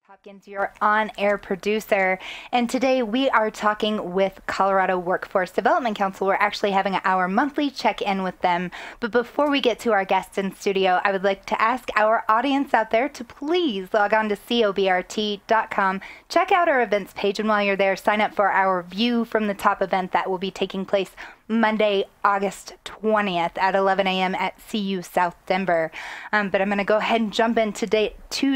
Hopkins, your on-air producer, and today we are talking with Colorado Workforce Development Council. We're actually having our monthly check-in with them, but before we get to our guests in studio, I would like to ask our audience out there to please log on to cobrt.com, check out our events page, and while you're there, sign up for our View from the Top event that will be taking place Monday, August 20th at 11 a.m. at CU South Denver. But I'm going to go ahead and jump in to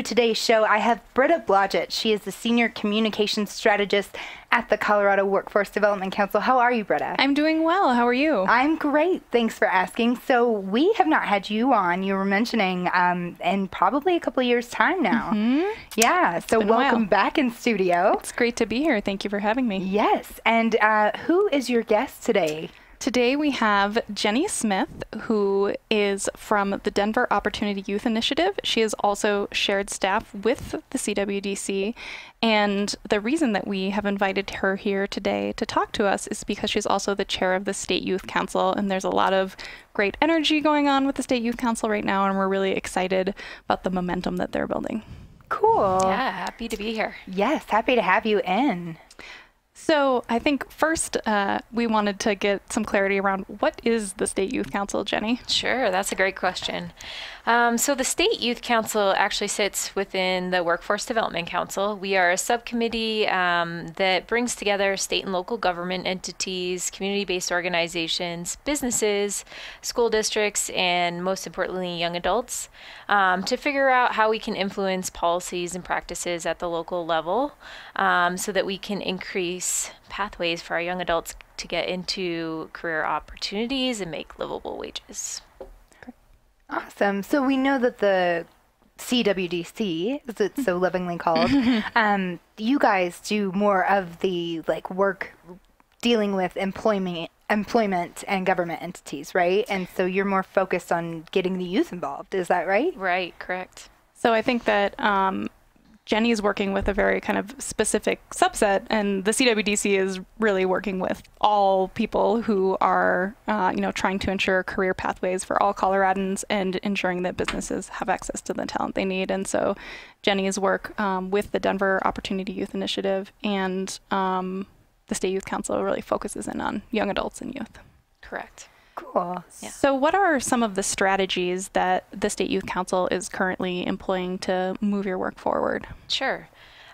today's show. I have Britta Blodgett. She is the Senior Communications Strategist at the Colorado Workforce Development Council. How are you, Britta? I'm doing well. How are you? I'm great. Thanks for asking. So we have not had you on, you were mentioning, in probably a couple of years' time now. Mm-hmm. Yeah. So welcome back in studio. It's great to be here. Thank you for having me. Yes. And who is your guest today? Today we have Jenny Smith, who is from the Denver Opportunity Youth Initiative. She is also shared staff with the CWDC. And the reason that we have invited her here today to talk to us is because she's also the chair of the State Youth Council. And there's a lot of great energy going on with the State Youth Council right now. And we're really excited about the momentum that they're building. Cool. Yeah, happy to be here. Yes, happy to have you in. So I think first we wanted to get some clarity around what is the State Youth Council, Jenny? Sure, that's a great question. So the State Youth Council actually sits within the Workforce Development Council. We are a subcommittee that brings together state and local government entities, community-based organizations, businesses, school districts, and most importantly, young adults to figure out how we can influence policies and practices at the local level so that we can increase pathways for our young adults to get into career opportunities and make livable wages. Awesome. So we know that the CWDC, as it's so lovingly called, you guys do more of the work dealing with employment and government entities, right? And so you're more focused on getting the youth involved. Is that right? Right, correct. So I think that Jenny is working with a very kind of specific subset, and the CWDC is really working with all people who are, trying to ensure career pathways for all Coloradans and ensuring that businesses have access to the talent they need. And so Jenny's work with the Denver Opportunity Youth Initiative and the State Youth Council really focuses in on young adults and youth. Correct. Cool. Yeah. So what are some of the strategies that the State Youth Council is currently employing to move your work forward? Sure.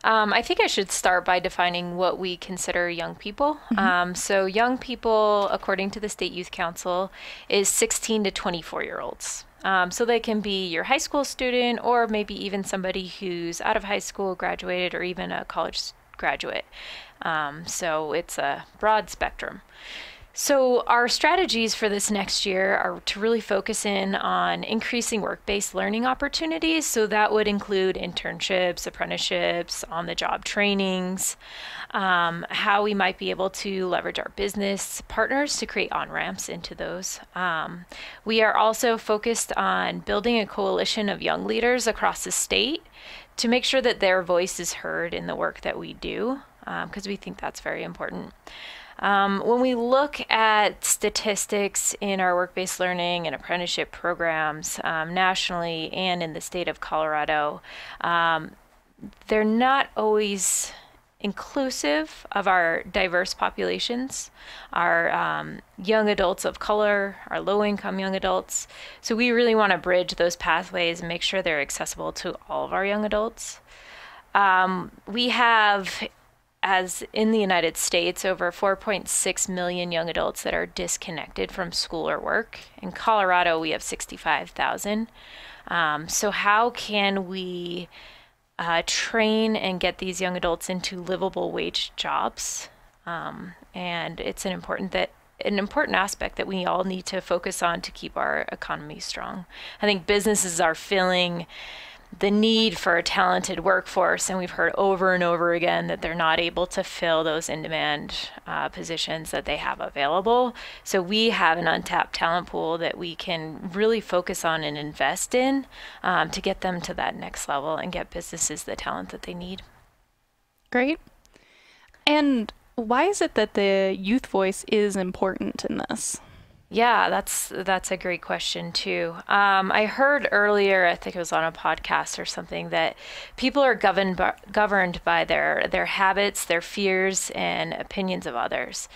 I think I should start by defining what we consider young people. Mm-hmm. So young people, according to the State Youth Council, is 16 to 24-year-olds. So they can be your high school student or maybe even somebody who's out of high school, graduated, or even a college graduate. So it's a broad spectrum. So our strategies for this next year are to really focus in on increasing work-based learning opportunities. So that would include internships, apprenticeships, on-the-job trainings, how we might be able to leverage our business partners to create on-ramps into those. We are also focused on building a coalition of young leaders across the state to make sure that their voice is heard in the work that we do, because we think that's very important. When we look at statistics in our work-based learning and apprenticeship programs nationally and in the state of Colorado, they're not always inclusive of our diverse populations, our young adults of color, our low-income young adults. So we really want to bridge those pathways and make sure they're accessible to all of our young adults. We have, as in the United States, over 4.6 million young adults that are disconnected from school or work. In Colorado, we have 65,000. So how can we train and get these young adults into livable wage jobs? And it's an important aspect that we all need to focus on to keep our economy strong. I think businesses are feeling the need for a talented workforce, and we've heard over and over again that they're not able to fill those in-demand positions that they have available. So we have an untapped talent pool that we can really focus on and invest in to get them to that next level and get businesses the talent that they need. Great. And why is it that the youth voice is important in this? Yeah, that's a great question too. I heard earlier, I think it was on a podcast or something, that people are governed by their habits, their fears, and opinions of others.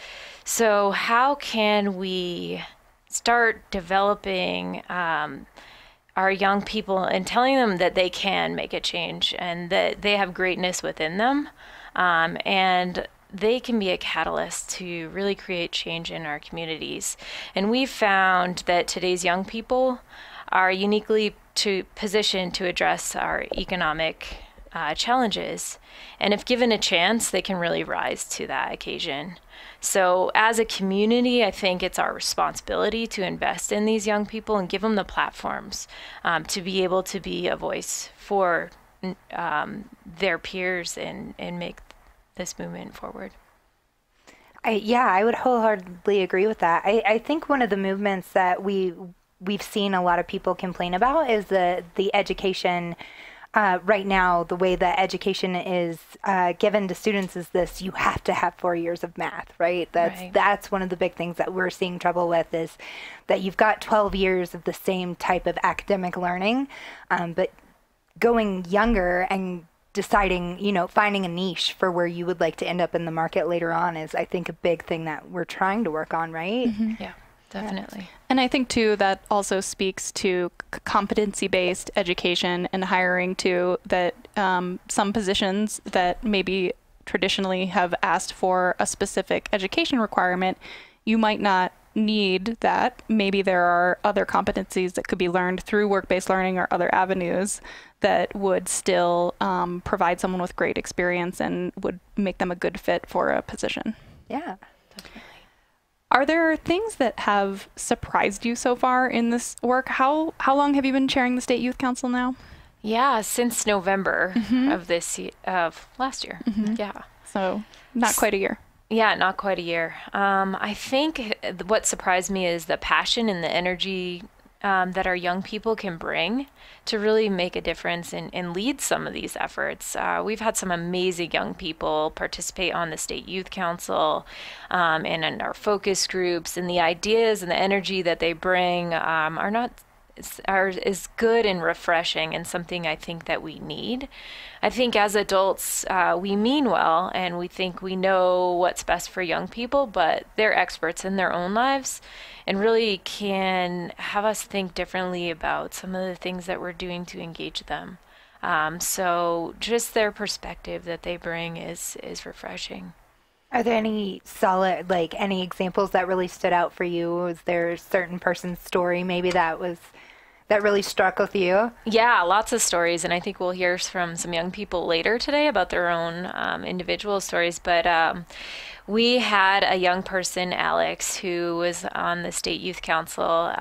So how can we start developing our young people and telling them that they can make a change and that they have greatness within them, and they can be a catalyst to really create change in our communities. And we've found that today's young people are uniquely positioned to address our economic challenges. And if given a chance, they can really rise to that occasion. So as a community, I think it's our responsibility to invest in these young people and give them the platforms to be able to be a voice for their peers and make this movement forward. I would wholeheartedly agree with that. I think one of the movements that we've seen a lot of people complain about is the education. Right now, the way that education is given to students is this: you have to have 4 years of math, right? That's one of the big things that we're seeing trouble with, is that you've got 12 years of the same type of academic learning, but going younger and deciding, finding a niche for where you would like to end up in the market later on is, I think, a big thing that we're trying to work on, right? Mm-hmm. Yeah, definitely. And I think, too, that also speaks to competency-based education and hiring, too, that some positions that maybe traditionally have asked for a specific education requirement, you might not need that. Maybe there are other competencies that could be learned through work-based learning or other avenues that would still provide someone with great experience and would make them a good fit for a position. Yeah, Definitely. Are there things that have surprised you so far in this work? How long have you been chairing the State Youth Council now? Yeah, since November of last year. Mm-hmm. Yeah. So not quite a year. Yeah, not quite a year. I think what surprised me is the passion and the energy that our young people can bring to really make a difference and lead some of these efforts. We've had some amazing young people participate on the State Youth Council and in our focus groups, and the ideas and the energy that they bring is good and refreshing, and something I think that we need. I think as adults, we mean well and we think we know what's best for young people, but they're experts in their own lives and really can have us think differently about some of the things that we're doing to engage them. So just their perspective that they bring is refreshing. Are there any solid, any examples that really stood out for you? Was there a certain person's story maybe that really struck with you? Yeah, lots of stories, and I think we'll hear from some young people later today about their own individual stories. But we had a young person, Alex, who was on the State Youth Council,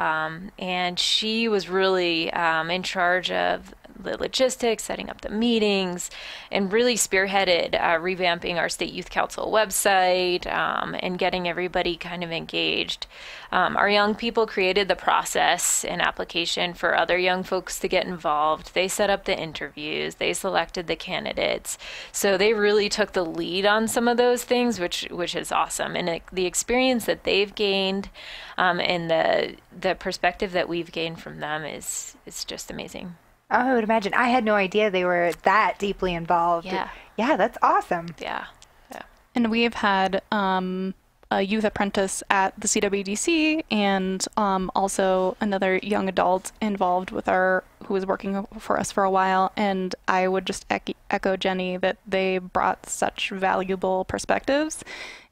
and she was really in charge of the logistics, setting up the meetings, and really spearheaded revamping our State Youth Council website and getting everybody kind of engaged. Our young people created the process and application for other young folks to get involved. They set up the interviews. They selected the candidates. So they really took the lead on some of those things, which is awesome. And the experience that they've gained and the perspective that we've gained from them is just amazing. Oh, I would imagine. I had no idea they were that deeply involved. Yeah. Yeah, that's awesome. Yeah. And we've had a youth apprentice at the CWDC and also another young adult involved with who was working for us for a while. And I would just echo Jenny that they brought such valuable perspectives.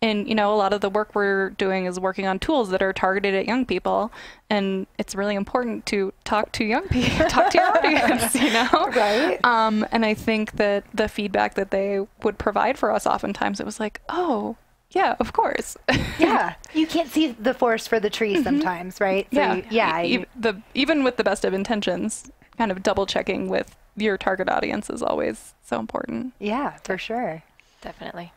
And, a lot of the work we're doing is working on tools that are targeted at young people. And it's really important to talk to young people, talk to your audience, Right. And I think that the feedback that they would provide for us, oftentimes it was like, oh, yeah, of course. Yeah. You can't see the forest for the trees sometimes, right? So Even with the best of intentions, kind of double checking with your target audience is always so important. Yeah, for sure. Definitely.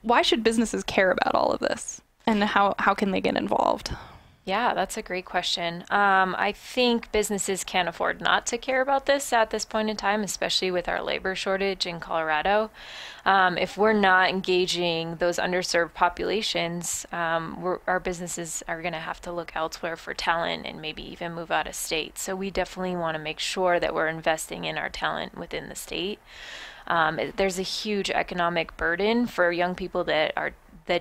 Why should businesses care about all of this? And how can they get involved? Yeah, that's a great question. I think businesses can't afford not to care about this at this point in time, especially with our labor shortage in Colorado. If we're not engaging those underserved populations, our businesses are going to have to look elsewhere for talent and maybe even move out of state. So we definitely want to make sure that we're investing in our talent within the state. There's a huge economic burden for young people that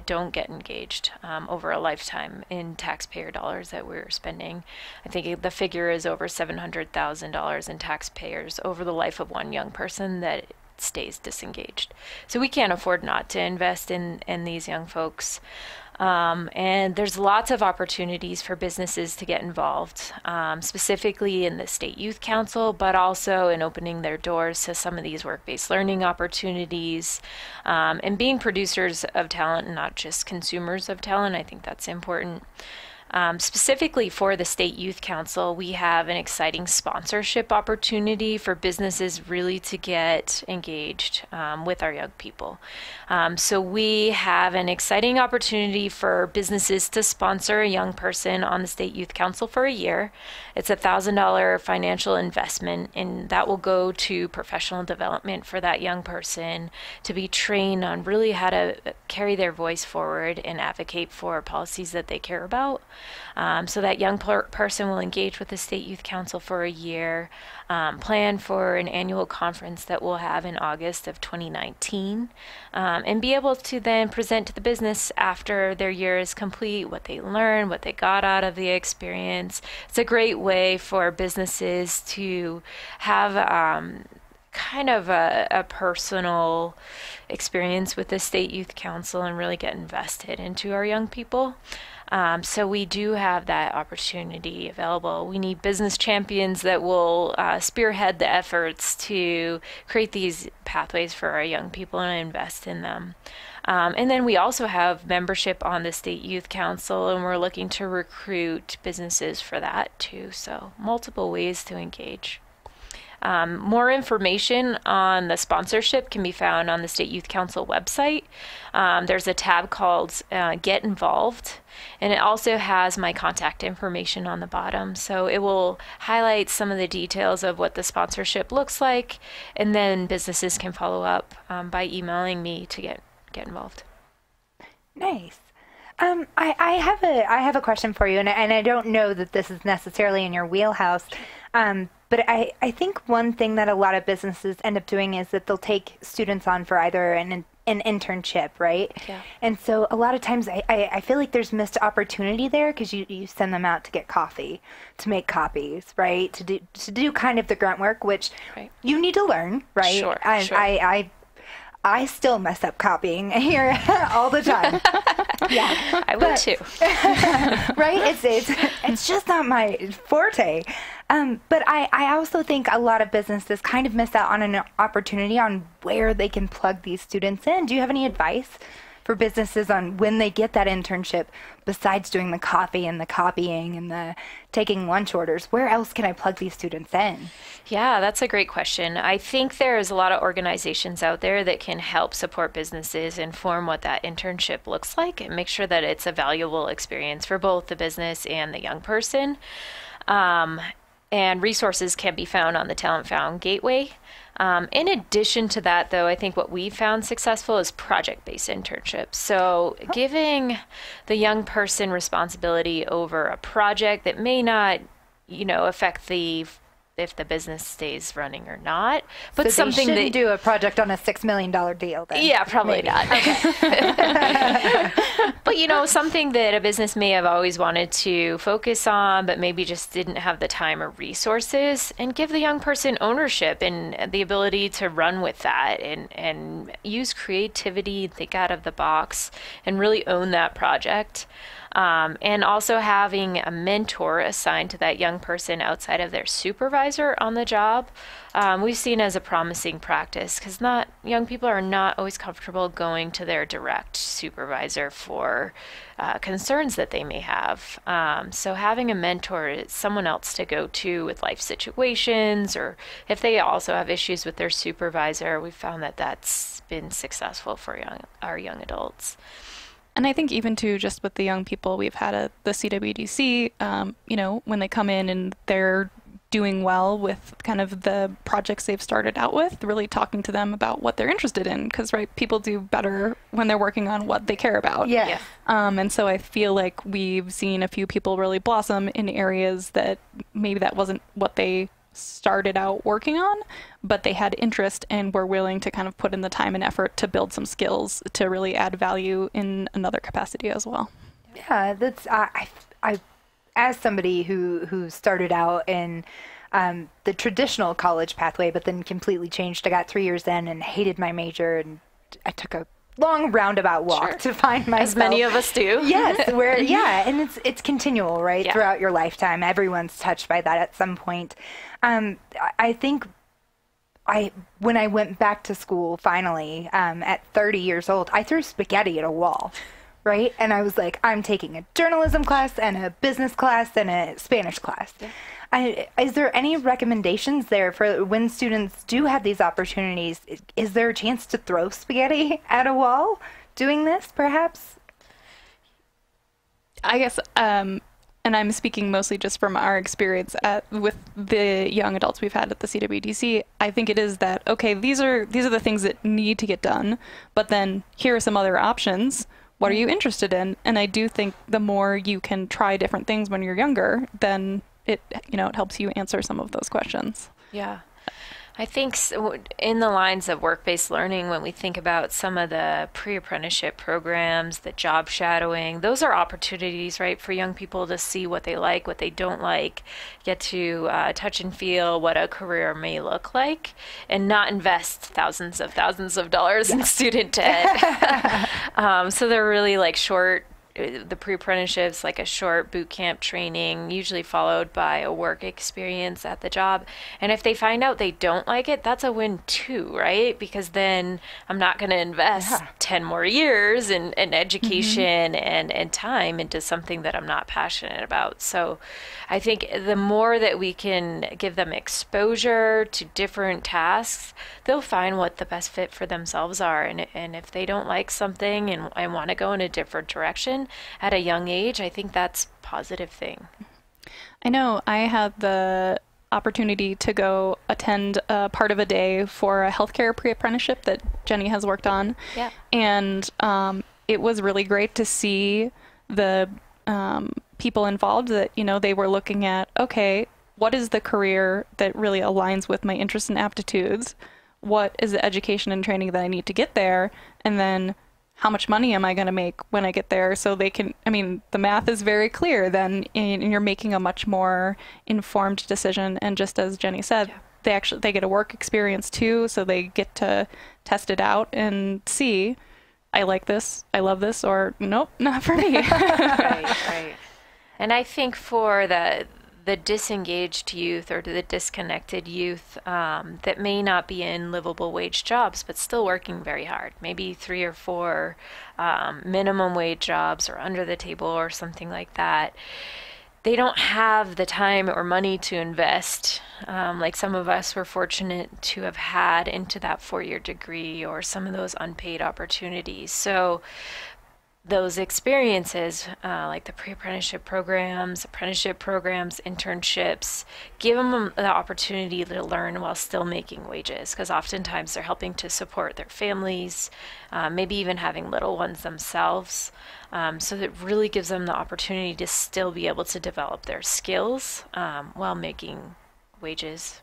don't get engaged over a lifetime in taxpayer dollars that we're spending. I think the figure is over $700,000 in taxpayers over the life of one young person that stays disengaged. So we can't afford not to invest in these young folks. And there's lots of opportunities for businesses to get involved, specifically in the State Youth Council, but also in opening their doors to some of these work-based learning opportunities, and being producers of talent and not just consumers of talent. I think that's important. Specifically for the State Youth Council, we have an exciting sponsorship opportunity for businesses really to get engaged with our young people. So we have an exciting opportunity for businesses to sponsor a young person on the State Youth Council for a year. It's a $1,000 financial investment, and that will go to professional development for that young person to be trained on really how to carry their voice forward and advocate for policies that they care about. So that young person will engage with the State Youth Council for a year, plan for an annual conference that we'll have in August of 2019, and be able to then present to the business after their year is complete, what they learned, what they got out of the experience. It's a great way for businesses to have kind of a personal experience with the State Youth Council and really get invested into our young people. So we do have that opportunity available. We need business champions that will spearhead the efforts to create these pathways for our young people and invest in them. And then we also have membership on the State Youth Council, and we're looking to recruit businesses for that too. So multiple ways to engage. More information on the sponsorship can be found on the State Youth Council website. There's a tab called Get Involved, and it also has my contact information on the bottom. So it will highlight some of the details of what the sponsorship looks like, and then businesses can follow up by emailing me to get involved. Nice. I have a question for you, and I don't know that this is necessarily in your wheelhouse, but I think one thing that a lot of businesses end up doing is that they'll take students on for either an internship, right? Yeah. And so a lot of times I feel like there's missed opportunity there because you send them out to get coffee, to make copies, right? To do kind of the grunt work, which you need to learn, right? Sure. I still mess up copying here all the time. Yeah, I would too. Right? It's just not my forte. But I also think a lot of businesses kind of miss out on an opportunity on where they can plug these students in. Do you have any advice for businesses on when they get that internship, besides doing the coffee and the copying and the taking lunch orders? Where else can I plug these students in? Yeah, that's a great question. I think there's a lot of organizations out there that can help support businesses inform what that internship looks like and make sure that it's a valuable experience for both the business and the young person. And resources can be found on the Talent Found Gateway. In addition to that, though, I think what we found successful is project-based internships. So giving the young person responsibility over a project that may not, affect if the business stays running or not, but so something they shouldn't do a project on a $6 million deal then. Yeah, probably not. Okay. But something that a business may have always wanted to focus on, but maybe just didn't have the time or resources, and give the young person ownership and the ability to run with that and use creativity, think out of the box, and really own that project. And also having a mentor assigned to that young person outside of their supervisor on the job, we've seen as a promising practice, because young people are not always comfortable going to their direct supervisor for concerns that they may have. So having a mentor is someone else to go to with life situations, or if they also have issues with their supervisor, we've found that that's been successful for our young adults. And I think even too, just with the young people we've had at the CWDC, you know, when they come in and they're doing well with kind of the projects they've started out with, really talking to them about what they're interested in, because right, people do better when they're working on what they care about. Yeah. And so I feel like we've seen a few people really blossom in areas that maybe that wasn't what they started out working on, but they had interest and were willing to kind of put in the time and effort to build some skills to really add value in another capacity as well. Yeah, that's I as somebody who started out in the traditional college pathway, but then completely changed. I got 3 years in and hated my major, and I took a long roundabout walk to find myself. As many of us do. Yes, where and it's continual, right? Yeah. Throughout your lifetime, everyone's touched by that at some point. I think when I went back to school finally at 30 years old, I threw spaghetti at a wall. Right? And I was like, I'm taking a journalism class and a business class and a Spanish class. Yeah. Is there any recommendations there for when students do have these opportunities? Is there a chance to throw spaghetti at a wall doing this, perhaps? I guess, and I'm speaking mostly just from our experience with the young adults we've had at the CWDC. I think it is that, okay, these are the things that need to get done, but then here are some other options. What are you interested in? And I do think the more you can try different things when you're younger, then it helps you answer some of those questions. Yeah. I think in the lines of work-based learning, when we think about some of the pre-apprenticeship programs, the job shadowing, those are opportunities, right, for young people to see what they like, what they don't like, get to touch and feel what a career may look like, and not invest thousands of dollars in student debt. So they're really like short. The pre-apprenticeships, like a short boot camp training, usually followed by a work experience at the job. And if they find out they don't like it, that's a win too, right? Because then I'm not going to invest 10 more years in education and time into something that I'm not passionate about. So I think the more that we can give them exposure to different tasks, they'll find what the best fit for themselves are. And if they don't like something and want to go in a different direction, at a young age, I think that's a positive thing. I know I had the opportunity to go attend a part of a day for a healthcare pre-apprenticeship that Jenny has worked on. Yeah. And it was really great to see the people involved that, they were looking at, okay, what is the career that really aligns with my interests and aptitudes? What is the education and training that I need to get there? And then how much money am I going to make when I get there? So they can, the math is very clear then, and you're making a much more informed decision. And just as Jenny said, they get a work experience too, so they get to test it out and see, I like this, I love this, or nope, not for me. Right. And I think for the disengaged youth or the disconnected youth that may not be in livable wage jobs, but still working very hard, maybe 3 or 4 minimum wage jobs or under the table or something like that. They don't have the time or money to invest, like some of us were fortunate to have had, into that 4-year degree or some of those unpaid opportunities. So those experiences, like the pre-apprenticeship programs, apprenticeship programs, internships, give them the opportunity to learn while still making wages, because oftentimes they're helping to support their families, maybe even having little ones themselves. So that really gives them the opportunity to still be able to develop their skills while making wages.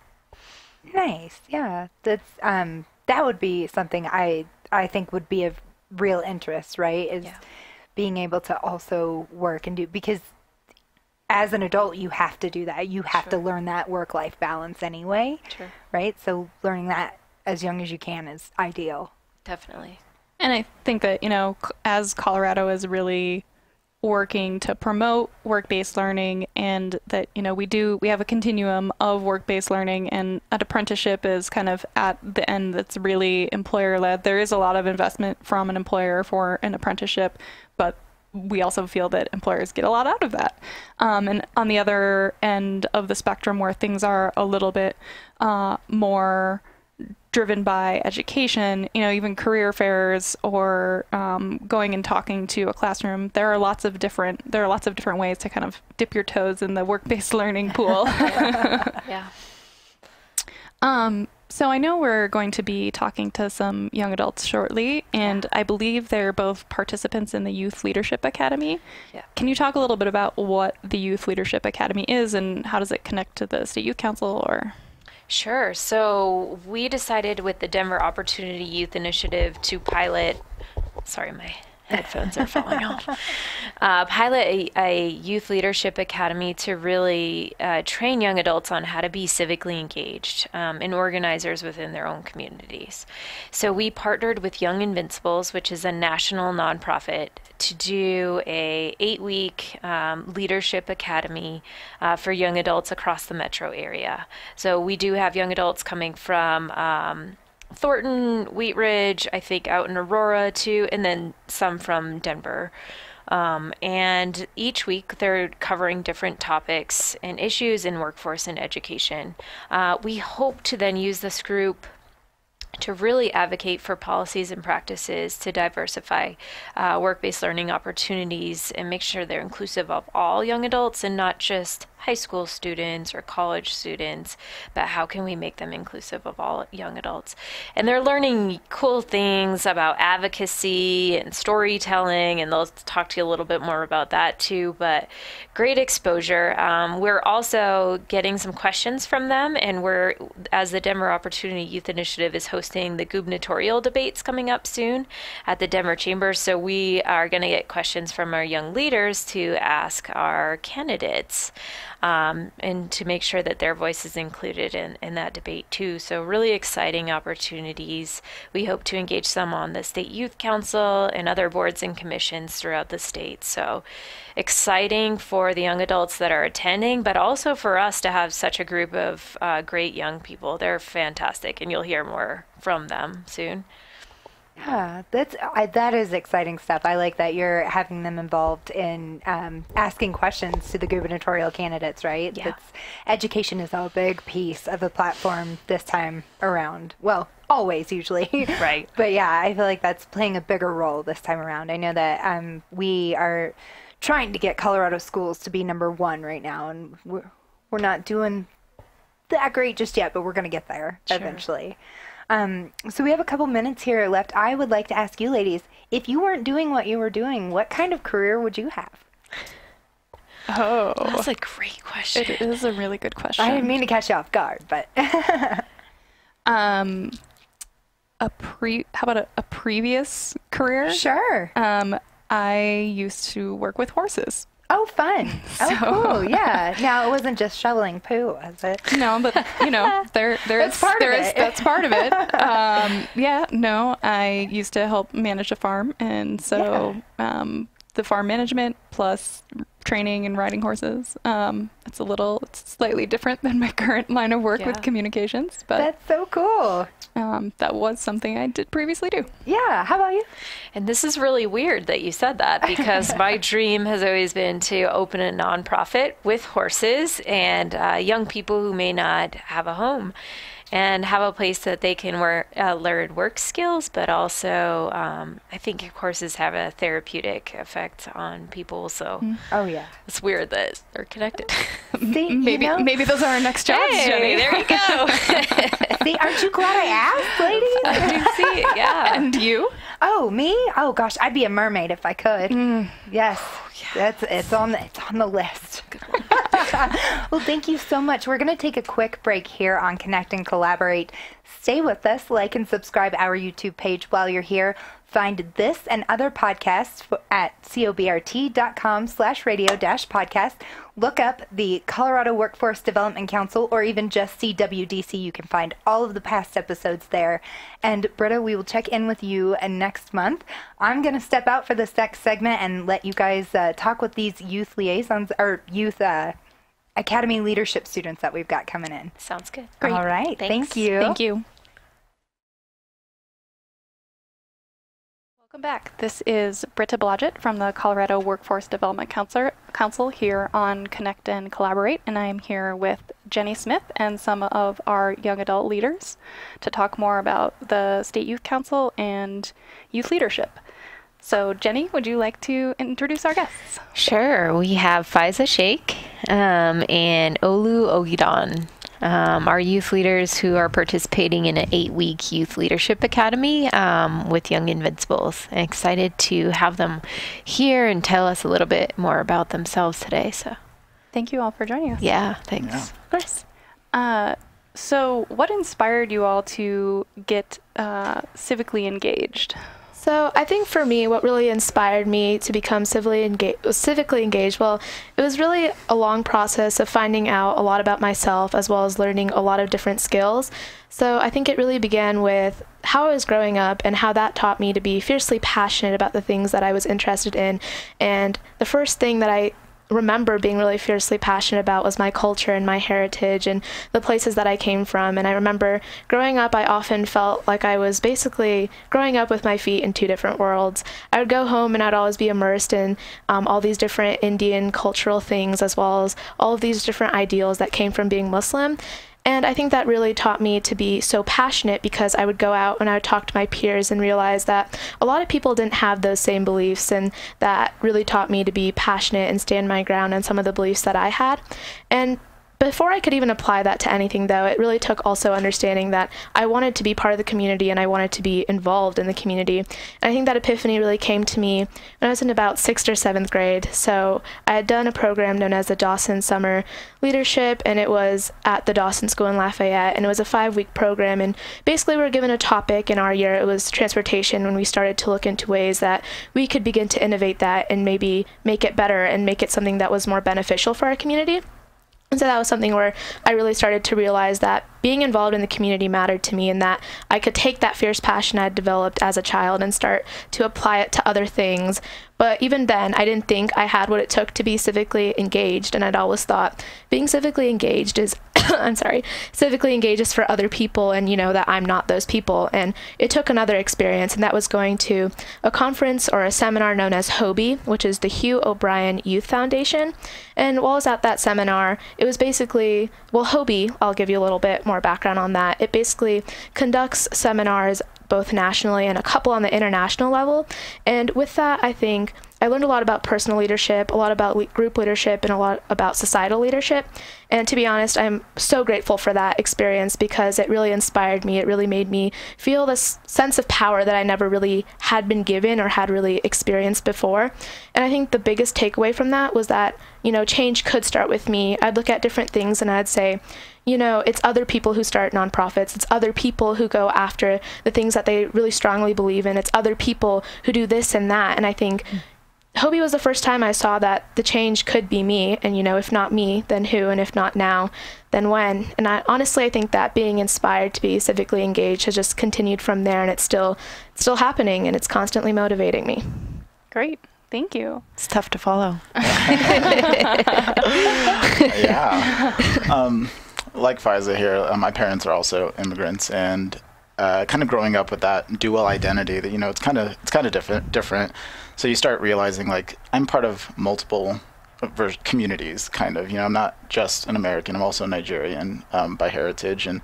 Nice. Yeah. That's that would be something I think would be of real interest, right? Is being able to also work and do, because as an adult you have to do that. You have to learn that work-life balance anyway. Right? So learning that as young as you can is ideal. Definitely. And I think that, as Colorado is really working to promote work-based learning, and that, we have a continuum of work-based learning, and an apprenticeship is kind of at the end that's really employer-led. There is a lot of investment from an employer for an apprenticeship, but we also feel that employers get a lot out of that. And on the other end of the spectrum, where things are a little bit more driven by education, even career fairs or going and talking to a classroom. There are lots of different ways to kind of dip your toes in the work-based learning pool. Yeah. So I know we're going to be talking to some young adults shortly, and I believe they're both participants in the Youth Leadership Academy. Yeah. Can you talk a little bit about what the Youth Leadership Academy is and how does it connect to the State Youth Council? Or Sure. So we decided with the Denver Opportunity Youth Initiative to pilot, sorry, my headphones are falling off, pilot a youth leadership academy to really train young adults on how to be civically engaged and organizers within their own communities. So we partnered with Young Invincibles, which is a national nonprofit, to do a 8-week leadership academy for young adults across the metro area. So we do have young adults coming from Thornton, Wheat Ridge, I think out in Aurora too, and then some from Denver. And each week they're covering different topics and issues in workforce and education. We hope to then use this group to really advocate for policies and practices to diversify work-based learning opportunities and make sure they're inclusive of all young adults and not just high school students or college students, but how can we make them inclusive of all young adults? And they're learning cool things about advocacy and storytelling, and they'll talk to you a little bit more about that too, but great exposure. We're also getting some questions from them, and we're, as the Denver Opportunity Youth Initiative is hosting the gubernatorial debates coming up soon at the Denver Chamber, so we are going to get questions from our young leaders to ask our candidates. And to make sure that their voice is included in that debate too. So really exciting opportunities. We hope to engage some on the State Youth Council and other boards and commissions throughout the state. So exciting for the young adults that are attending, but also for us to have such a group of great young people. They're fantastic, and you'll hear more from them soon. Yeah, that is exciting stuff. I like that you're having them involved in asking questions to the gubernatorial candidates, right? Yeah. Education is a big piece of the platform this time around. Well, always usually. Right. But yeah, I feel like that's playing a bigger role this time around. I know that we are trying to get Colorado schools to be #1 right now, and we're not doing that great just yet, but we're going to get there eventually. So we have a couple minutes here left. I would like to ask you ladies, if you weren't doing what you were doing, what kind of career would you have? Oh, that's a great question. It is a really good question. I didn't mean to catch you off guard, but how about a previous career? Sure. I used to work with horses. Oh, fun. Oh, cool. Yeah. Now, it wasn't just shoveling poo, was it? No, but, that's part of it. I used to help manage a farm. And so the farm management plus training and riding horses, it's slightly different than my current line of work with communications. But that's so cool. That was something I did previously do. Yeah. How about you? And this is really weird that you said that, because my dream has always been to open a nonprofit with horses and young people who may not have a home, and have a place that they can learn work skills, but also I think horses have a therapeutic effect on people. So it's weird that they're connected. See, maybe those are our next jobs, Jenny. There you go. See, aren't you glad I asked, ladies? I do see it, yeah. And you? Oh, me? Oh gosh, I'd be a mermaid if I could. Yes. It's on the list. Good one. Well, thank you so much. We're going to take a quick break here on Connect and Collaborate. Stay with us, like and subscribe our YouTube page while you're here. Find this and other podcasts at cobrt.com/radio-podcast. Look up the Colorado Workforce Development Council, or even just CWDC. You can find all of the past episodes there. And Britta, we will check in with you next month. I'm going to step out for this next segment and let you guys talk with these youth liaisons, or youth academy leadership students that we've got coming in. Sounds good. Great. All right. Thanks. Thank you. Thank you. Welcome back. This is Britta Blodgett from the Colorado Workforce Development Council, Council here on Connect and Collaborate, and I am here with Jenny Smith and some of our young adult leaders to talk more about the State Youth Council and youth leadership. So Jenny, would you like to introduce our guests? Sure. We have Faiza Sheikh and Olu Ogidon, our youth leaders who are participating in an 8-week youth leadership academy with Young Invincibles. I'm excited to have them here and tell us a little bit more about themselves today. So, thank you all for joining us. Yeah, thanks. Yeah. Of course. So what inspired you all to get civically engaged? So I think for me, what really inspired me to become civically engaged, well, it was really a long process of finding out a lot about myself as well as learning a lot of different skills. So I think it really began with how I was growing up and how that taught me to be fiercely passionate about the things that I was interested in. And the first thing that I remember being really fiercely passionate about was my culture and my heritage and the places that I came from. And I remember growing up, I often felt like I was basically growing up with my feet in two different worlds. I would go home and I'd always be immersed in all these different Indian cultural things, as well as all of these different ideals that came from being Muslim. And I think that really taught me to be so passionate, because I would go out and I would talk to my peers and realize that a lot of people didn't have those same beliefs, and that really taught me to be passionate and stand my ground on some of the beliefs that I had. And before I could even apply that to anything, though, it really took also understanding that I wanted to be part of the community and I wanted to be involved in the community. And I think that epiphany really came to me when I was in about 6th or 7th grade. So I had done a program known as the Dawson Summer Leadership, and it was at the Dawson School in Lafayette, and it was a 5-week program. And basically we were given a topic in our year. It was transportation, when we started to look into ways that we could begin to innovate that and maybe make it better and make it something that was more beneficial for our community. And so that was something where I really started to realize that being involved in the community mattered to me, and that I could take that fierce passion I had developed as a child and start to apply it to other things. But even then, I didn't think I had what it took to be civically engaged, and I'd always thought being civically engaged is civically engaged is for other people, and that I'm not those people. And it took another experience, and that was going to a conference or a seminar known as HOBY, which is the Hugh O'Brien Youth Foundation. And while I was at that seminar, it was basically, well, HOBY, I'll give you a little bit more background on that. It basically conducts seminars both nationally and a couple on the international level. And with that, I think I learned a lot about personal leadership, a lot about group leadership, and a lot about societal leadership. And to be honest, I'm so grateful for that experience, because it really inspired me. It really made me feel this sense of power that I never really had been given or had really experienced before. And I think the biggest takeaway from that was that, change could start with me. I'd look at different things and I'd say, it's other people who start nonprofits. It's other people who go after the things that they really strongly believe in. It's other people who do this and that. And I think HOBY was the first time I saw that the change could be me, and if not me, then who, and if not now, then when. And I think that being inspired to be civically engaged has just continued from there, and it's still happening, and it's constantly motivating me. Great. Thank you. It's tough to follow. Yeah. Like Faiza here, my parents are also immigrants, and kind of growing up with that dual identity that, it's kind of different. So you start realizing, like, I'm part of multiple communities, kind of. I'm not just an American. I'm also Nigerian by heritage. And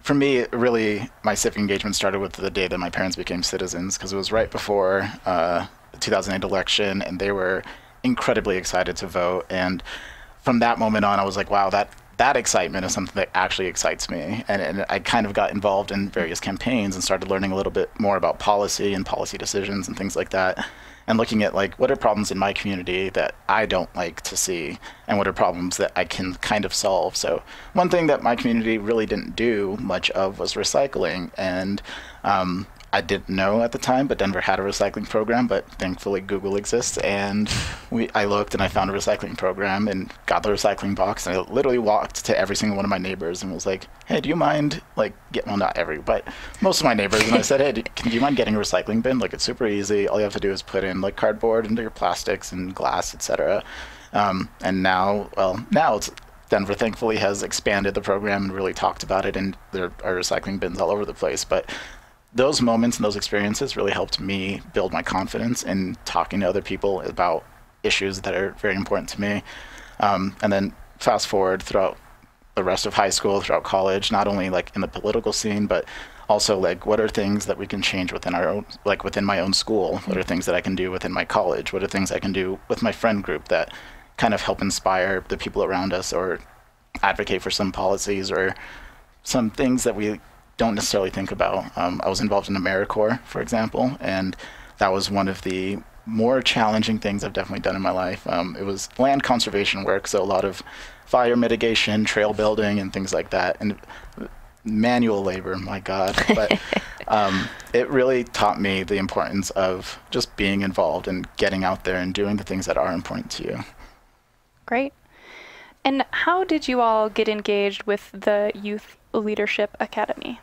for me, really, my civic engagement started with the day that my parents became citizens, because it was right before the 2008 election, and they were incredibly excited to vote. And from that moment on, I was like, wow, that excitement is something that actually excites me. And I kind of got involved in various campaigns and started learning a little bit more about policy and policy decisions and things like that, and looking at, like, what are problems in my community that I don't like to see, and what are problems that I can kind of solve. So one thing that my community really didn't do much of was recycling. And I didn't know at the time, but Denver had a recycling program, but thankfully Google exists, and I looked and I found a recycling program and got the recycling box, and I literally walked to every single one of my neighbors and was like, hey, do you mind, like, well, not every, but most of my neighbors, and I said, hey, do you mind getting a recycling bin? Like, it's super easy. All you have to do is put in, like, cardboard into your plastics and glass, etc. And now it's Denver thankfully has expanded the program and really talked about it, and there are recycling bins all over the place. But those moments and those experiences really helped me build my confidence in talking to other people about issues that are very important to me. And then fast forward throughout the rest of high school, throughout college, not only like in the political scene, but also like what are things that we can change within our own, like within my own school? What are things that I can do within my college? What are things I can do with my friend group that kind of help inspire the people around us, or advocate for some policies or some things that we don't necessarily think about. I was involved in AmeriCorps, for example, and that was one of the more challenging things I've definitely done in my life. It was land conservation work, so a lot of fire mitigation, trail building, and things like that, and manual labor, my God. But it really taught me the importance of just being involved and getting out there and doing the things that are important to you. Great. And how did you all get engaged with the Youth Leadership Academy?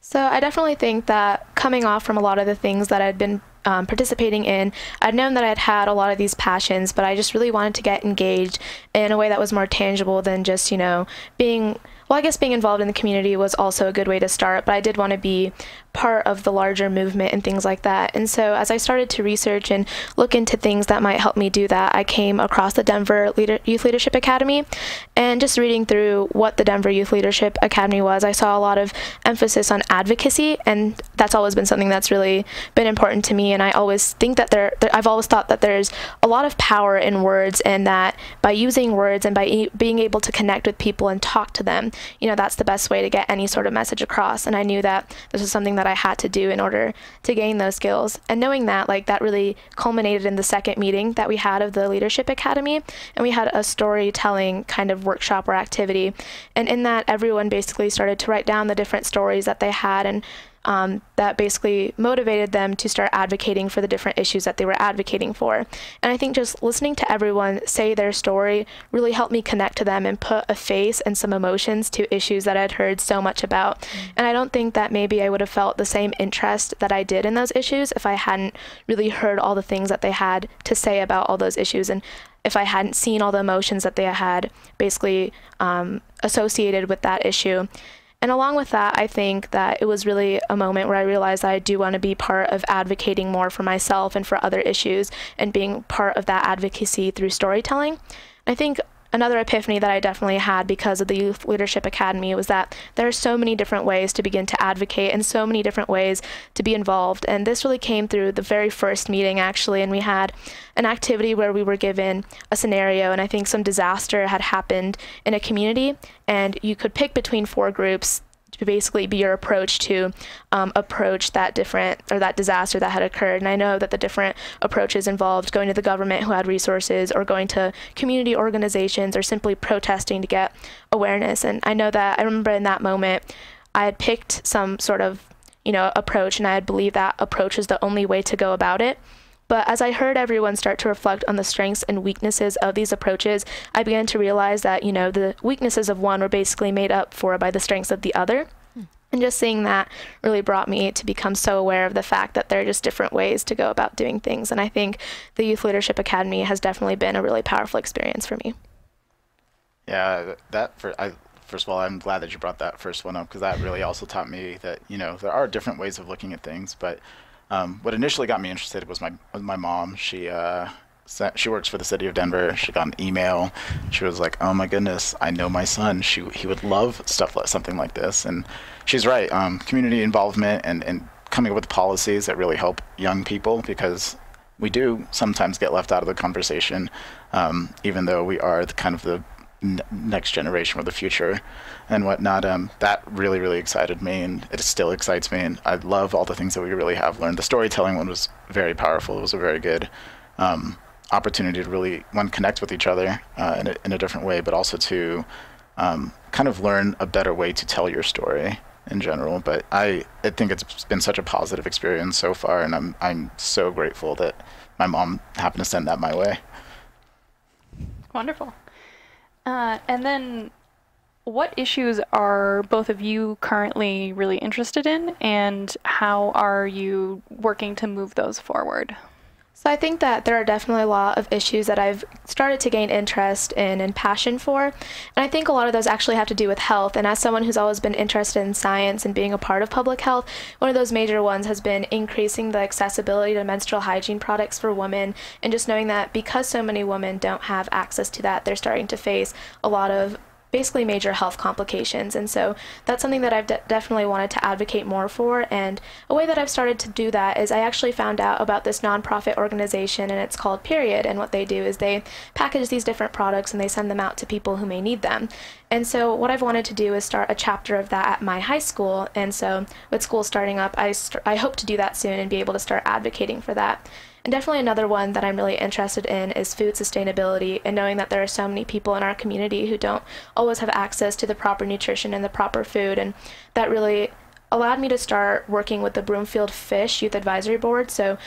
So I definitely think that coming off from a lot of the things that I'd been participating in, I'd known that I'd had a lot of these passions, but I just really wanted to get engaged in a way that was more tangible than just, being involved in the community was also a good way to start, but I did want to be part of the larger movement and things like that. And so as I started to research and look into things that might help me do that, I came across the Denver Youth Leadership Academy. And just reading through what the Denver Youth Leadership Academy was, I saw a lot of emphasis on advocacy, and that's always been something that's really been important to me. And I always think that I've always thought that there's a lot of power in words, and that by using words and by being able to connect with people and talk to them, that's the best way to get any sort of message across. And I knew that this was something that I had to do in order to gain those skills. And knowing that, that really culminated in the second meeting that we had of the Leadership Academy. And we had a storytelling kind of workshop or activity. And in that, everyone basically started to write down the different stories that they had, and that basically motivated them to start advocating for the different issues that they were advocating for. And I think just listening to everyone say their story really helped me connect to them and put a face and some emotions to issues that I'd heard so much about. And I don't think that maybe I would have felt the same interest that I did in those issues if I hadn't really heard all the things that they had to say about all those issues, and if I hadn't seen all the emotions that they had basically associated with that issue. And along with that, I think that it was really a moment where I realized that I do want to be part of advocating more for myself and for other issues, and being part of that advocacy through storytelling. I think another epiphany that I definitely had because of the Youth Leadership Academy was that there are so many different ways to begin to advocate and so many different ways to be involved. And this really came through the very first meeting, actually, and we had an activity where we were given a scenario, and I think some disaster had happened in a community, and you could pick between 4 groups to basically be your approach to approach that disaster that had occurred. And I know that the different approaches involved going to the government who had resources, or going to community organizations, or simply protesting to get awareness. And I know that I remember in that moment, I had picked some sort of, approach, and I had believed that approach is the only way to go about it. But as I heard everyone start to reflect on the strengths and weaknesses of these approaches, I began to realize that, the weaknesses of one were basically made up for by the strengths of the other. And just seeing that really brought me to become so aware of the fact that there are just different ways to go about doing things. And I think the Youth Leadership Academy has definitely been a really powerful experience for me. Yeah, first of all, I'm glad that you brought that first one up, because that really also taught me that, there are different ways of looking at things. But what initially got me interested was my mom. She works for the city of Denver. She got an email. She was like, "Oh my goodness, I know my son. He would love something like this." And she's right. Community involvement and coming up with policies that really help young people, because we do sometimes get left out of the conversation, even though we are the next generation or the future and whatnot. That really, really excited me, and it still excites me. And I love all the things that we really have learned. The storytelling one was very powerful. It was a very good opportunity to really, connect with each other in a different way, but also to kind of learn a better way to tell your story in general. But I think it's been such a positive experience so far, and I'm so grateful that my mom happened to send that my way. Wonderful. And then what issues are both of you currently really interested in, and how are you working to move those forward? So I think that there are definitely a lot of issues that I've started to gain interest in and passion for. And I think a lot of those actually have to do with health. And as someone who's always been interested in science and being a part of public health, one of those major ones has been increasing the accessibility to menstrual hygiene products for women. And just knowing that because so many women don't have access to that, they're starting to face a lot of basically major health complications. And so that's something that I've definitely wanted to advocate more for. And a way that I've started to do that is I actually found out about this nonprofit organization, and it's called Period. And what they do is they package these different products and they send them out to people who may need them. And so what I've wanted to do is start a chapter of that at my high school. And so with school starting up, I hope to do that soon and be able to start advocating for that. And definitely another one that I'm really interested in is food sustainability, and knowing that there are so many people in our community who don't always have access to the proper nutrition and the proper food. And that really allowed me to start working with the Broomfield Fish Youth Advisory Board. So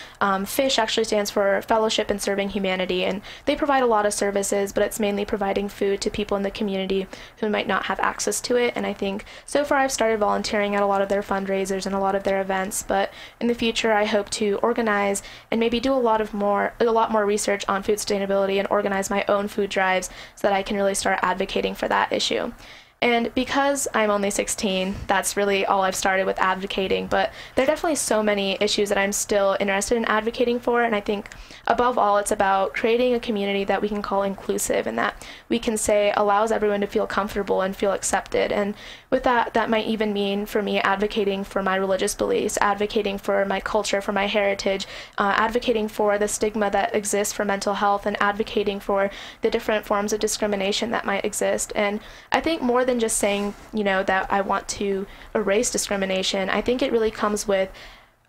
FISH actually stands for Fellowship in Serving Humanity, and they provide a lot of services, but it's mainly providing food to people in the community who might not have access to it. And I think so far I've started volunteering at a lot of their fundraisers and a lot of their events, but in the future I hope to organize and maybe do a lot more research on food sustainability and organize my own food drives so that I can really start advocating for that issue. And because I'm only 16, that's really all I've started with advocating, but there are definitely so many issues that I'm still interested in advocating for, and I think above all it's about creating a community that we can call inclusive and that we can say allows everyone to feel comfortable and feel accepted. And with that, that might even mean for me advocating for my religious beliefs, advocating for my culture, for my heritage, advocating for the stigma that exists for mental health, and advocating for the different forms of discrimination that might exist. And I think more than just saying, that I want to erase discrimination, I think it really comes with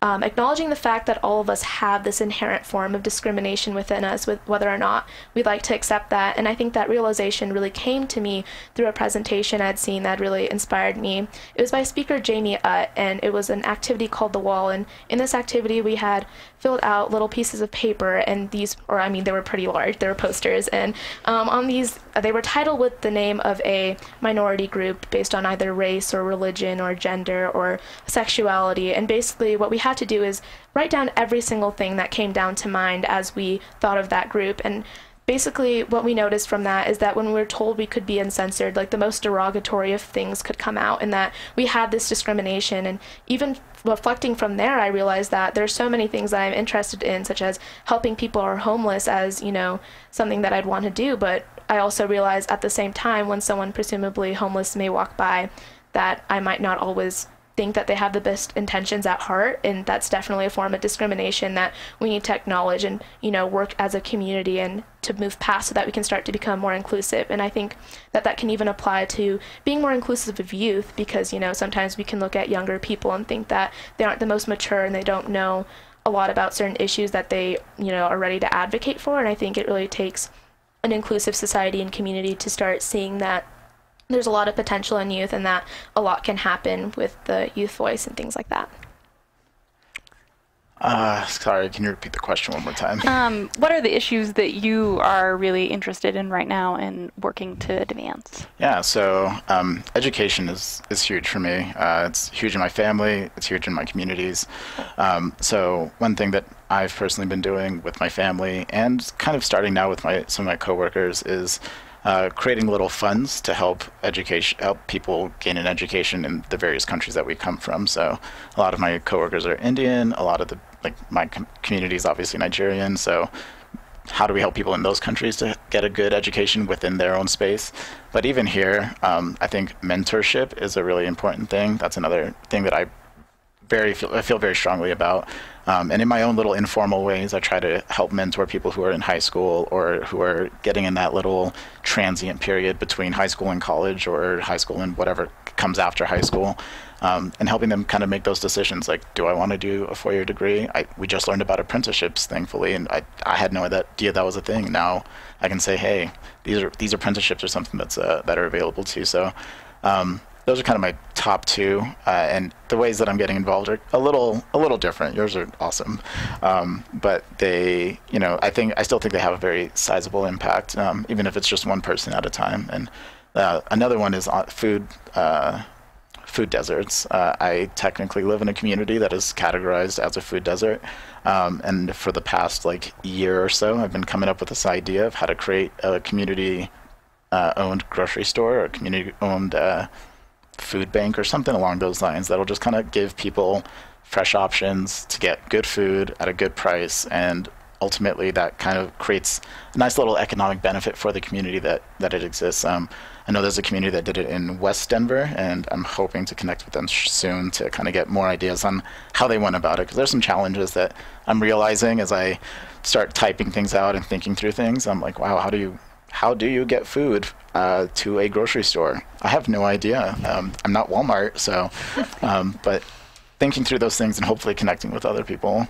acknowledging the fact that all of us have this inherent form of discrimination within us, with whether or not we'd like to accept that. And I think that realization really came to me through a presentation I'd seen that really inspired me. It was by speaker Jamie Utt, and it was an activity called The Wall. And in this activity, we had filled out little pieces of paper, and they were pretty large, they were posters, and on these, they were titled with the name of a minority group based on either race or religion or gender or sexuality. And basically what we had to do is write down every single thing that came down to mind as we thought of that group. And basically what we noticed from that is that when we were told we could be uncensored, like the most derogatory of things could come out, and that we had this discrimination. And even reflecting from there, I realized that there's so many things that I'm interested in, such as helping people who are homeless as, something that I'd want to do. But I also realized at the same time, when someone presumably homeless may walk by, that I might not always think that they have the best intentions at heart, and that's definitely a form of discrimination that we need to acknowledge and work as a community and to move past so that we can start to become more inclusive. And I think that can even apply to being more inclusive of youth, because sometimes we can look at younger people and think that they aren't the most mature and they don't know a lot about certain issues that they are ready to advocate for. And I think it really takes an inclusive society and community to start seeing that there's a lot of potential in youth and that a lot can happen with the youth voice and things like that. Sorry, can you repeat the question one more time? What are the issues that you are really interested in right now and working to advance? Yeah, so education is huge for me. It's huge in my family. It's huge in my communities. So one thing that I've personally been doing with my family, and kind of starting now with some of my coworkers, is creating little funds to help people gain an education in the various countries that we come from. So a lot of my coworkers are Indian, a lot of my community is obviously Nigerian. So how do we help people in those countries to get a good education within their own space? But even here, I think mentorship is a really important thing. That's another thing that I feel very strongly about. And in my own little informal ways, I try to help mentor people who are in high school or who are getting in that little transient period between high school and college, or high school and whatever comes after high school, and helping them kind of make those decisions. Like, do I want to do a 4-year degree? We just learned about apprenticeships, thankfully, and I had no idea that was a thing. Now I can say, hey, these apprenticeships are something that are available to you. So those are kind of my top two, and the ways that I'm getting involved are a little different. Yours are awesome, but they, I still think they have a very sizable impact, even if it's just one person at a time. And another one is food food deserts. I technically live in a community that is categorized as a food desert. And for the past year or so, I've been coming up with this idea of how to create a community owned grocery store or community owned food bank or something along those lines that'll just kind of give people fresh options to get good food at a good price, and ultimately that kind of creates a nice little economic benefit for the community that it exists. I know there's a community that did it in West Denver, and I'm hoping to connect with them soon to kind of get more ideas on how they went about it, because there's some challenges that I'm realizing as I start typing things out and thinking through things. I'm like, wow, how do you get food to a grocery store? I have no idea. I'm not Walmart, so but thinking through those things and hopefully connecting with other people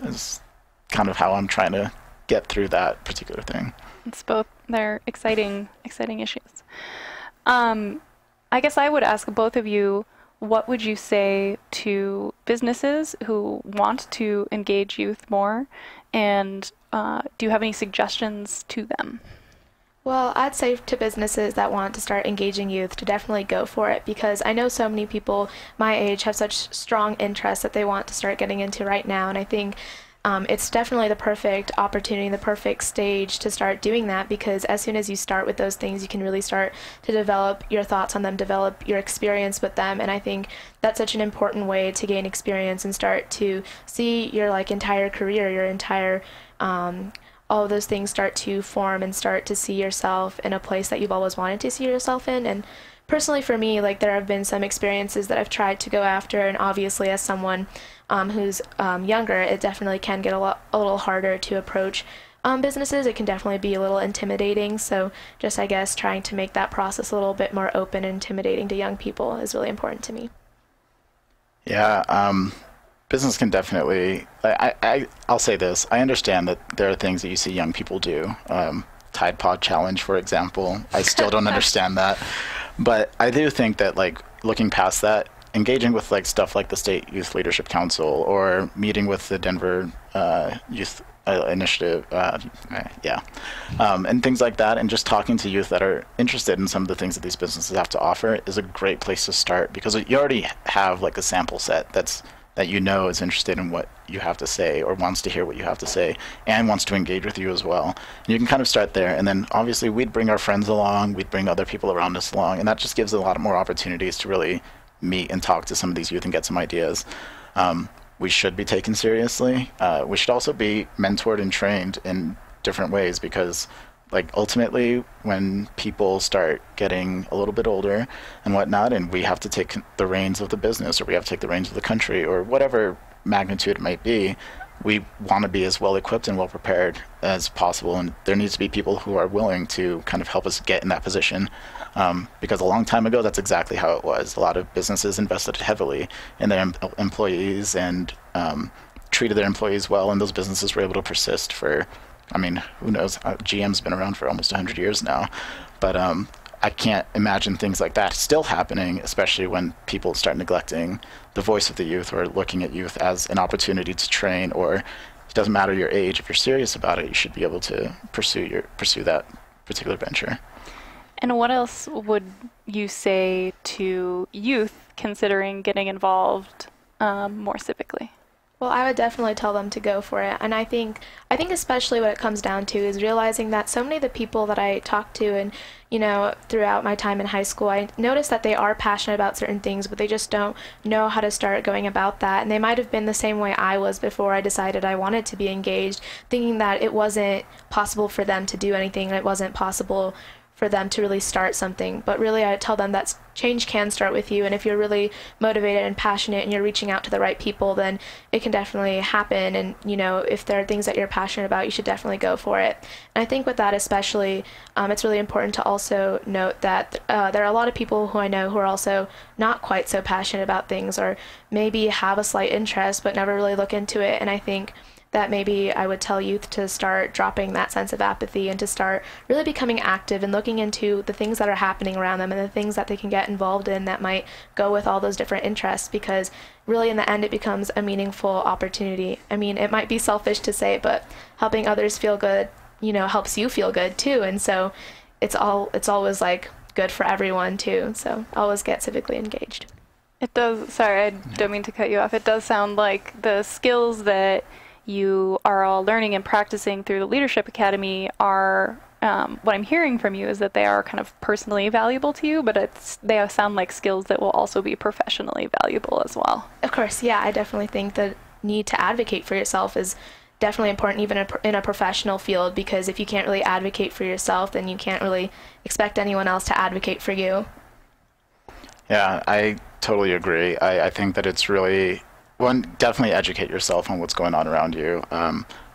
is kind of how I'm trying to get through that particular thing. It's both. They're exciting issues. I guess I would ask both of you, what would you say to businesses who want to engage youth more, and do you have any suggestions to them? Well, I'd say to businesses that want to start engaging youth to definitely go for it, because I know so many people my age have such strong interests that they want to start getting into right now, and I think it's definitely the perfect opportunity, the perfect stage to start doing that, because as soon as you start with those things, you can really start to develop your thoughts on them, develop your experience with them, and I think that's such an important way to gain experience and start to see your entire career, your entire all of those things start to form and start to see yourself in a place that you've always wanted to see yourself in. And personally for me, there have been some experiences that I've tried to go after, and obviously as someone who's younger, it definitely can get a little harder to approach businesses. It can definitely be a little intimidating, so just I guess trying to make that process a little bit more open and intimidating to young people is really important to me. Yeah, business can definitely, I'll say this, I understand that there are things that you see young people do. Tide Pod Challenge, for example, I still don't understand that. But I do think that looking past that, engaging with stuff like the State Youth Leadership Council or meeting with the Denver Youth Initiative, and things like that, and just talking to youth that are interested in some of the things that these businesses have to offer is a great place to start, because you already have a sample set that is interested in what you have to say, or wants to hear what you have to say, and wants to engage with you as well. And you can kind of start there, and then obviously we'd bring our friends along, we'd bring other people around us along, and that just gives a lot more opportunities to really meet and talk to some of these youth and get some ideas. We should be taken seriously. We should also be mentored and trained in different ways, because ultimately when people start getting a little bit older and whatnot, and we have to take the reins of the business, or we have to take the reins of the country, or whatever magnitude it might be, we want to be as well equipped and well prepared as possible, and there needs to be people who are willing to kind of help us get in that position, because a long time ago that's exactly how it was. A lot of businesses invested heavily in their employees and treated their employees well, and those businesses were able to persist for, who knows, GM's been around for almost 100 years now, but I can't imagine things like that still happening, especially when people start neglecting the voice of the youth, or looking at youth as an opportunity to train, or it doesn't matter your age. If you're serious about it, you should be able to pursue that particular venture. And what else would you say to youth considering getting involved more civically? Well, I would definitely tell them to go for it. And I think especially what it comes down to is realizing that so many of the people that I talk to, and, throughout my time in high school, I noticed that they are passionate about certain things, but they just don't know how to start going about that. And they might have been the same way I was before I decided I wanted to be engaged, thinking that it wasn't possible for them to do anything, and it wasn't possible for them to really start something. But really, I tell them that change can start with you, and if you're really motivated and passionate and you're reaching out to the right people, then it can definitely happen. And if there are things that you're passionate about, you should definitely go for it. And I think with that especially, it's really important to also note that there are a lot of people who I know who are also not quite so passionate about things, or maybe have a slight interest but never really look into it. And I think that maybe I would tell youth to start dropping that sense of apathy, and to start really becoming active and looking into the things that are happening around them, and the things that they can get involved in that might go with all those different interests, because really in the end it becomes a meaningful opportunity. It might be selfish to say, but helping others feel good, helps you feel good too, and so it's always good for everyone too. So always get civically engaged. It does, sorry, I don't mean to cut you off. It does sound like the skills that you are all learning and practicing through the Leadership Academy are, what I'm hearing from you is that they are kind of personally valuable to you, but they sound like skills that will also be professionally valuable as well. Of course, yeah, I definitely think the need to advocate for yourself is definitely important even in a professional field, because if you can't really advocate for yourself, then you can't really expect anyone else to advocate for you. Yeah, I totally agree. I think that it's really, one, definitely educate yourself on what's going on around you.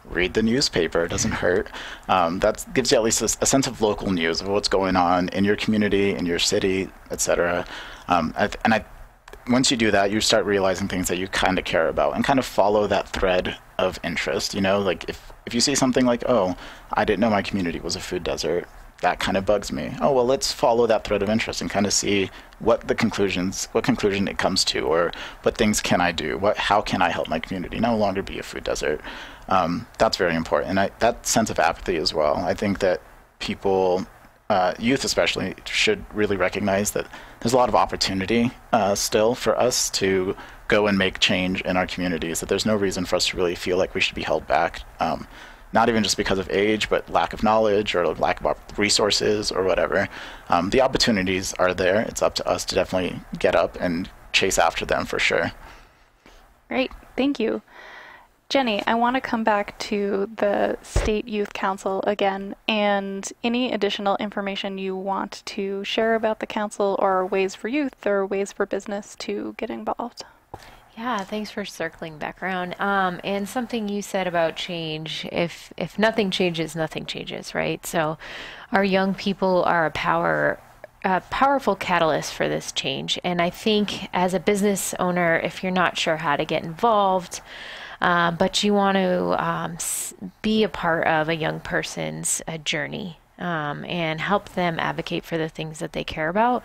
Read the newspaper, it doesn't hurt. That gives you at least a sense of local news of what's going on in your community, in your city, etc. Once you do that, you start realizing things that you kind of care about and kind of follow that thread of interest. You know, like if you see something like, oh, I didn't know my community was a food desert, that kind of bugs me. Oh, well, let's follow that thread of interest and kind of see what conclusion it comes to, or what things can I do? How can I help my community no longer be a food desert? That's very important. And that sense of apathy as well. I think that people, youth especially, should really recognize that there's a lot of opportunity still for us to go and make change in our communities, that there's no reason for us to really feel like we should be held back. Not even just because of age, but lack of knowledge or lack of resources or whatever. The opportunities are there. It's up to us to definitely get up and chase after them for sure. Great, thank you. Jenny, I want to come back to the State Youth Council again, and any additional information you want to share about the council, or ways for youth or ways for business to get involved. Yeah, thanks for circling back around. And something you said about change, if nothing changes, nothing changes, right? So our young people are a powerful catalyst for this change. And I think as a business owner, if you're not sure how to get involved, but you want to be a part of a young person's journey, and help them advocate for the things that they care about,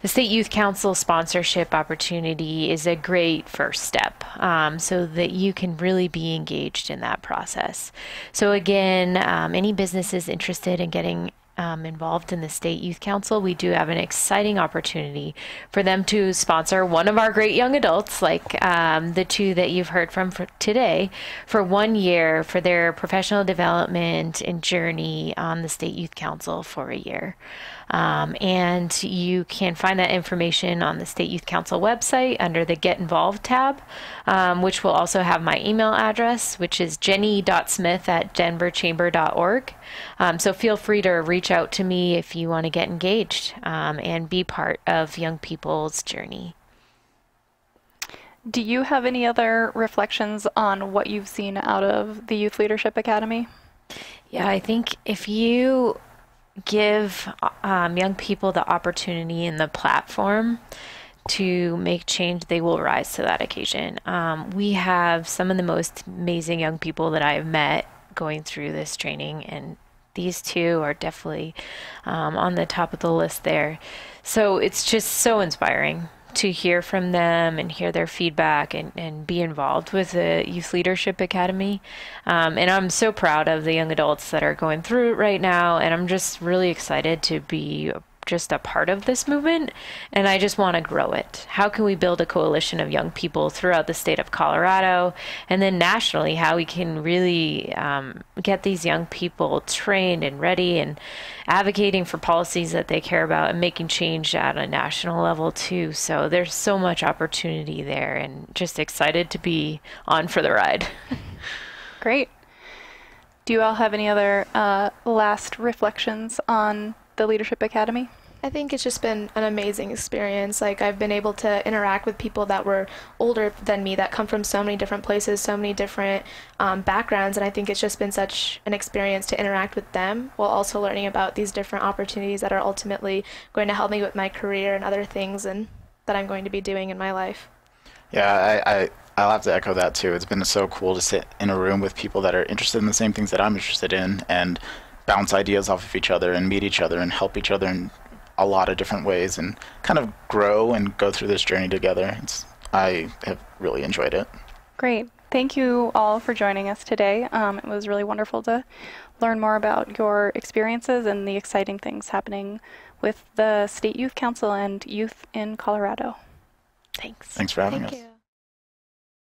the State Youth Council sponsorship opportunity is a great first step, so that you can really be engaged in that process. So again, any businesses interested in getting involved in the State Youth Council, we do have an exciting opportunity for them to sponsor one of our great young adults, like the two that you've heard from today, for 1 year for their professional development and journey on the State Youth Council for a year. And you can find that information on the State Youth Council website under the Get Involved tab, which will also have my email address, which is jenny.smith@denverchamber.org. So feel free to reach out to me if you want to get engaged and be part of young people's journey. Do you have any other reflections on what you've seen out of the Youth Leadership Academy? Yeah, I think if you give young people the opportunity and the platform to make change, they will rise to that occasion. We have some of the most amazing young people that I've met going through this training, and these two are definitely on the top of the list there. So it's just so inspiring to hear from them and hear their feedback and be involved with the Youth Leadership Academy. And I'm so proud of the young adults that are going through it right now. And I'm just really excited to be just a part of this movement. And I just want to grow it. How can we build a coalition of young people throughout the state of Colorado, and then nationally, how we can really get these young people trained and ready and advocating for policies that they care about and making change at a national level too. So there's so much opportunity there, and just excited to be on for the ride. Great. Do you all have any other last reflections on the Leadership Academy? I think it's just been an amazing experience. Like, I've been able to interact with people that were older than me, that come from so many different places, so many different backgrounds, and I think it's just been such an experience to interact with them while also learning about these different opportunities that are ultimately going to help me with my career and other things and that I'm going to be doing in my life. Yeah, I'll have to echo that too. It's been so cool to sit in a room with people that are interested in the same things that I'm interested in, and bounce ideas off of each other and meet each other and help each other in a lot of different ways and kind of grow and go through this journey together. I have really enjoyed it. Great. Thank you all for joining us today. It was really wonderful to learn more about your experiences and the exciting things happening with the State Youth Council and youth in Colorado. Thanks. Thanks for having us. Thank you.